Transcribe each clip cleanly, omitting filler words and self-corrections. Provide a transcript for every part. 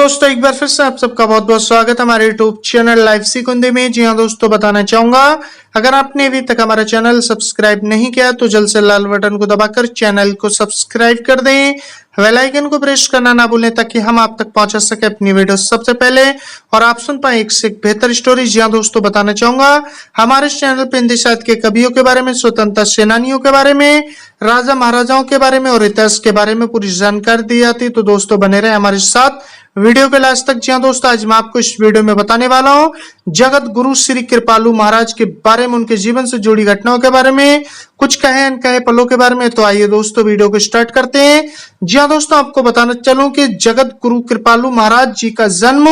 दोस्तों, एक बार फिर से आप सबका बहुत बहुत स्वागत है हमारे यूट्यूब चैनल लाइव सिकुंदी में। जी हाँ दोस्तों, बताना चाहूंगा अगर आपने अभी तक हमारा चैनल सब्सक्राइब नहीं किया तो जल्द से लाल बटन को दबाकर चैनल को सब्सक्राइब कर दें, बेल आइकन को प्रेस करना ना भूलें ताकि हम आप तक पहुंचा सके अपनी वीडियो सबसे पहले और आप सुन पाए एक से एक बेहतर स्टोरी। जी हाँ दोस्तों, बताना चाहूंगा हमारे चैनल पे हिंदी साहित्य के कवियों के बारे में, स्वतंत्रता सेनानियों के बारे में, राजा महाराजाओं के बारे में और इतिहास के बारे में पूरी जानकारी दी जाती। तो दोस्तों बने रहे हमारे साथ वीडियो के लास्ट तक। जी हाँ दोस्तों, आज मैं आपको इस वीडियो में बताने वाला हूँ जगत गुरु श्री कृपालु महाराज के बारे में, उनके जीवन से जुड़ी घटनाओं के बारे में, कुछ कहे अनकहे पलों के बारे में। तो आइए दोस्तों वीडियो को स्टार्ट करते हैं। जी हाँ दोस्तों, आपको बताना चलूं कि जगत गुरु कृपालु महाराज जी का जन्म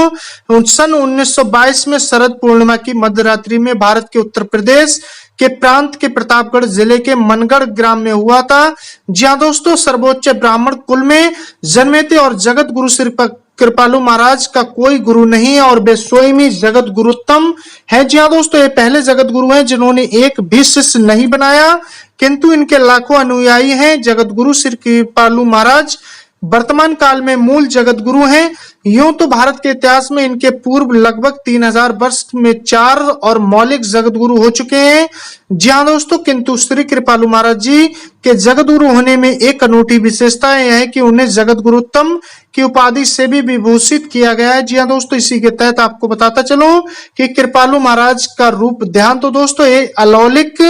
सन 1922 में शरद पूर्णिमा की मध्यरात्रि में भारत के उत्तर प्रदेश के प्रांत के प्रतापगढ़ जिले के मनगढ़ ग्राम में हुआ था। जी हाँ दोस्तों, सर्वोच्च ब्राह्मण कुल में जन्मे थे और जगत गुरु श्री कृपालु महाराज का कोई गुरु नहीं है और वे स्वयं ही जगत गुरुत्तम है। जी हाँ दोस्तों, ये पहले जगत गुरु हैं जिन्होंने एक भी शिष्य नहीं बनाया, किंतु इनके लाखों अनुयायी हैं। जगत गुरु श्री कृपालु महाराज वर्तमान काल में मूल जगत गुरु हैं। यूं तो भारत के इतिहास में इनके पूर्व लगभग 3000 वर्ष में 4 और मौलिक जगत गुरु हो चुके हैं। जी हाँ दोस्तों, किंतु श्री कृपालु महाराज जी के जगत गुरु होने में एक अनूठी विशेषता यह है कि उन्हें जगत गुरुत्तम की उपाधि से भी विभूषित किया गया है। जी हाँ दोस्तों, इसी के तहत आपको बताता चलूं कि कृपालु महाराज का रूप ध्यान तो दोस्तों ये अलौकिक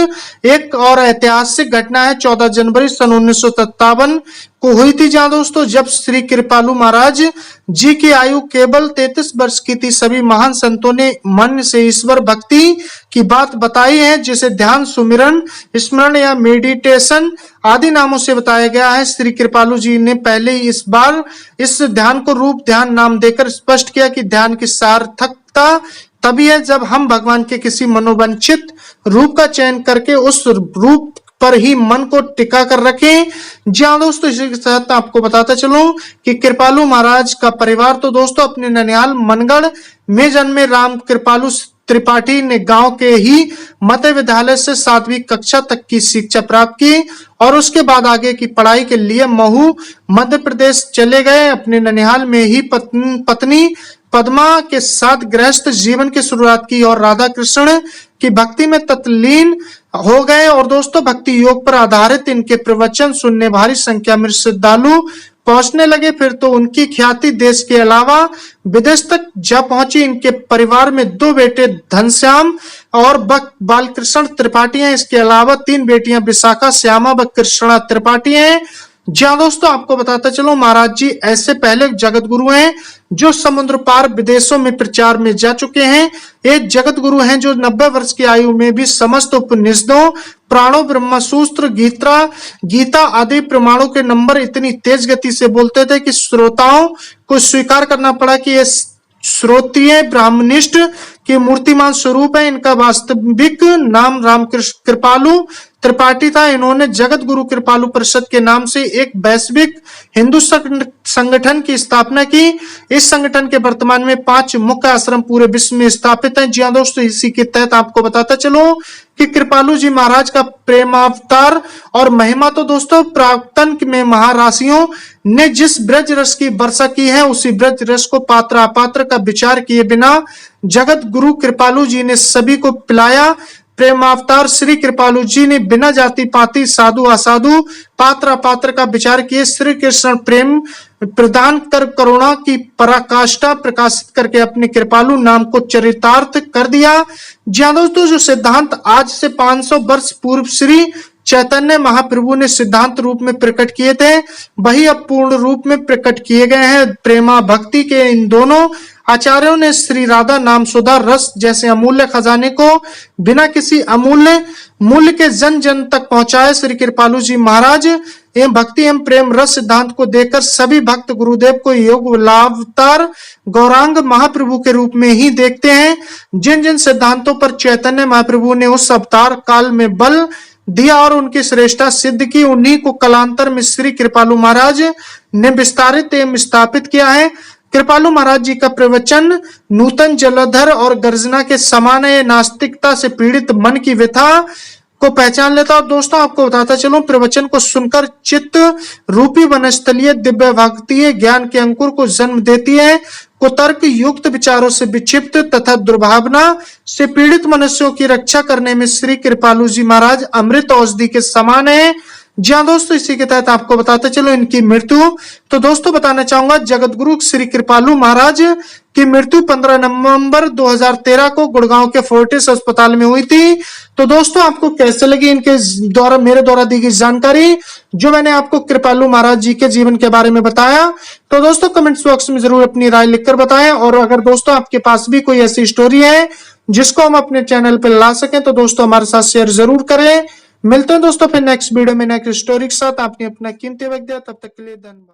एक और ऐतिहासिक घटना है। 14 जनवरी सन 1957 को हुई थी। जहां दोस्तों जब श्री कृपालु महाराज जी की आयु केवल 33 वर्ष की थी। सभी महान संतों ने मन से ईश्वर भक्ति की बात बताई है, जिसे ध्यान, सुमिरन, स्मरण या मेडिटेशन आदि नामों से बताया गया है। श्री कृपालु जी ने पहले ही इस बार इस ध्यान को रूप ध्यान नाम देकर स्पष्ट किया कि ध्यान की सार्थकता तभी है जब हम भगवान के किसी मनोवांछित रूप का चयन करके उस रूप पर ही मन को टिका कर रखें। जी हाँ दोस्तों, इसी के साथ आपको बताता चलूं कि कृपालु महाराज का परिवार तो दोस्तों अपने ननिहाल मनगढ़ में जन्मे राम कृपालु त्रिपाठी ने गांव के ही मध्य विद्यालय से 7वीं कक्षा तक की शिक्षा प्राप्त की और उसके बाद आगे की पढ़ाई के लिए महू मध्य प्रदेश चले गए। अपने ननिहाल में ही पत्नी पद्मा के साथ गृहस्थ जीवन की शुरुआत की और राधा कृष्ण की भक्ति में तल्लीन हो गए। और दोस्तों भक्ति योग पर आधारित इनके प्रवचन सुनने भारी संख्या में श्रद्धालु पहुंचने लगे। फिर तो उनकी ख्याति देश के अलावा विदेश तक जा पहुंची। इनके परिवार में 2 बेटे धनश्याम और बालकृष्ण त्रिपाठी हैं। इसके अलावा 3 बेटियां विशाखा, श्यामा व कृष्णा त्रिपाठी हैं। जी हाँ दोस्तों, आपको बताता चलो महाराज जी ऐसे पहले जगत गुरु हैं जो समुद्र पार विदेशों में प्रचार में जा चुके हैं। एक जगत गुरु हैं जो 90 वर्ष की आयु में भी समस्त उपनिषदों, प्राणों, ब्रह्मसूत्र, गीता आदि प्रमाणों के नंबर इतनी तेज गति से बोलते थे कि श्रोताओं को स्वीकार करना पड़ा कि ये श्रोत्रिय ब्राह्मनिष्ठ के मूर्तिमान स्वरूप है। इनका वास्तविक नाम रामकृष्ण कृपालु त्रिपाठी था। इन्होंने जगत गुरु कृपालु परिषद के नाम से एक वैश्विक हिंदू संगठन की स्थापना की। इस संगठन के वर्तमान में 5 मुख्य आश्रम पूरे विश्व में स्थापित हैं। जी हाँ दोस्तों, इसी के तहत आपको बताता चलो कि कृपालु जी महाराज का प्रेमावतार और महिमा तो दोस्तों प्राक्तन में महाराशियों ने जिस ब्रज रस की वर्षा की है, उसी ब्रज रस को पात्र अपात्र का विचार किए बिना जगत गुरु कृपालु जी ने सभी को पिलाया। प्रेमावतार श्री कृपालु जी ने बिना जाति पाति, साधु असाधु, पात्र अपात्र का विचार किए श्री कृष्ण प्रेम प्रदान कर करुणा की पराकाष्ठा प्रकाशित करके अपने कृपालु नाम को चरितार्थ कर दिया। जी हाँ दोस्तों, जो सिद्धांत आज से 500 वर्ष पूर्व श्री चैतन्य महाप्रभु ने सिद्धांत रूप में प्रकट किए थे, वही अब पूर्ण रूप में प्रकट किए गए हैं। प्रेमा भक्ति के इन दोनों आचार्यों ने श्री राधा नाम सुधा रस जैसे अमूल्य खजाने को बिना किसी अमूल्य मूल्य के जन जन तक पहुंचाए। श्री कृपालु जी महाराज एवं भक्ति एवं प्रेम रस सिद्धांत को देखकर सभी भक्त गुरुदेव को योग लाभतार गौरांग महाप्रभु के रूप में ही देखते हैं। जिन जिन सिद्धांतों पर चैतन्य महाप्रभु ने उस अवतार काल में बल दिया और उनकी श्रेष्ठता सिद्ध की, उन्हीं को कालांतर में श्री कृपालु महाराज ने विस्तारित एवं स्थापित किया है। कृपालु महाराज जी का प्रवचन नूतन जलधर और गर्जना के समान है। नास्तिकता से पीड़ित मन की व्यथा को पहचान लेता। और दोस्तों आपको बताता चलूं, प्रवचन को सुनकर चित्त रूपी वनस्थलीय दिव्य भक्ति ज्ञान के अंकुर को जन्म देती है। कुतर्क युक्त विचारों से विक्षिप्त तथा दुर्भावना से पीड़ित मनुष्यों की रक्षा करने में श्री कृपालु जी महाराज अमृत औषधि के समान है। जी हाँ दोस्तों, इसी के तहत आपको बताते चलो इनकी मृत्यु। तो दोस्तों बताना चाहूंगा, जगत गुरु श्री कृपालु महाराज की मृत्यु 15 नवंबर 2013 को गुड़गांव के फोर्टिस अस्पताल में हुई थी। तो दोस्तों आपको कैसे लगी इनके द्वारा मेरे द्वारा दी गई जानकारी, जो मैंने आपको कृपालु महाराज जी के जीवन के बारे में बताया? तो दोस्तों कमेंट्स बॉक्स में जरूर अपनी राय लिखकर बताएं। और अगर दोस्तों आपके पास भी कोई ऐसी स्टोरी है जिसको हम अपने चैनल पर ला सकें, तो दोस्तों हमारे साथ शेयर जरूर करें। मिलते हैं दोस्तों फिर नेक्स्ट वीडियो में नेक्स्ट स्टोरी के साथ। आपने अपना कीमती वक्त दिया, तब तक के लिए धन्यवाद।